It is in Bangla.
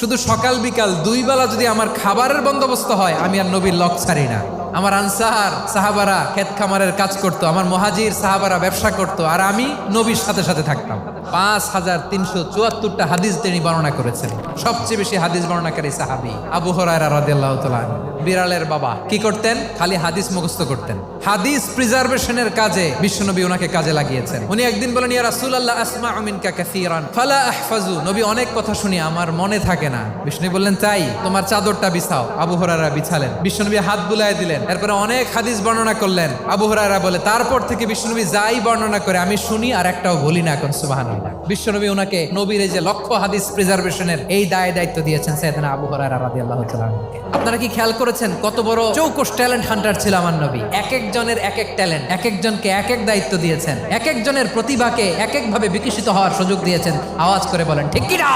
শুধু সকাল বিকাল দুই বেলা যদি আমার খাবারের বন্দোবস্ত হয়, আমি আর নবীর লক ছাড়ি না। আমার আনসার সাহাবারা ক্ষেত খামারের কাজ করত, আমার মুহাজির সাহাবারা ব্যবসা করত, আর আমি নবীর সাথে সাথে থাকতাম। 5374টা হাদিস তিনি বর্ণনা করেছেন। সবচেয়ে বেশি হাদিস বর্ণনাকারী সাহাবী আবু হুরায়রা রাদিয়াল্লাহু তাআলা আনহু। বিড়ালের বাবা কি করতেন? খালি হাদিস মুখস্থ করতেন। হাদিস প্রিজার্ভেশনের কাজে বিশ্বনবী ওনাকে কাজে লাগিয়েছেন। উনি একদিন বলেন, ইয়া রাসূলুল্লাহ আসমাউ মিনকা কাসীরান ফালা আহফাজু। নবী, অনেক কথা শুনি, আমার মনে থাকে না। বিষ্ণু বললেন, তাই তোমার চাদরটা বিছাও। আবু হুরায়রা বিছালেন। বিশ্বনবী হাত বুলায় দিলেন। এরপরে অনেক হাদিস বর্ণনা করলেন। আবু হুরায়রা বলে, তারপর থেকে বিশ্বনবী যাই বর্ণনা করে আমি শুনি আর একটাও ভুলি না। এখন সুবহানাল্লাহ। বিশ্বনবী ওনাকে নবীর এই যে লক্ষ হাদিস প্রিজার্ভেশনের এই দায়িত্ব দিয়েছেন সাইয়েদনা আবু হুরায়রা রাদিয়াল্লাহু তাআলা আনহুকে। আপনারা কি খেয়াল করেছেন কত বড় চৌকস ট্যালেন্ট হান্টার ছিল আমার নবী? এক একজনের এক এক ট্যালেন্ট, এক একজনকে এক এক দায়িত্ব দিয়েছেন, এক একজনের প্রতিভাকে এক একভাবে বিকশিত হওয়ার সুযোগ দিয়েছেন। আওয়াজ করে বলেন ঠিক কি না?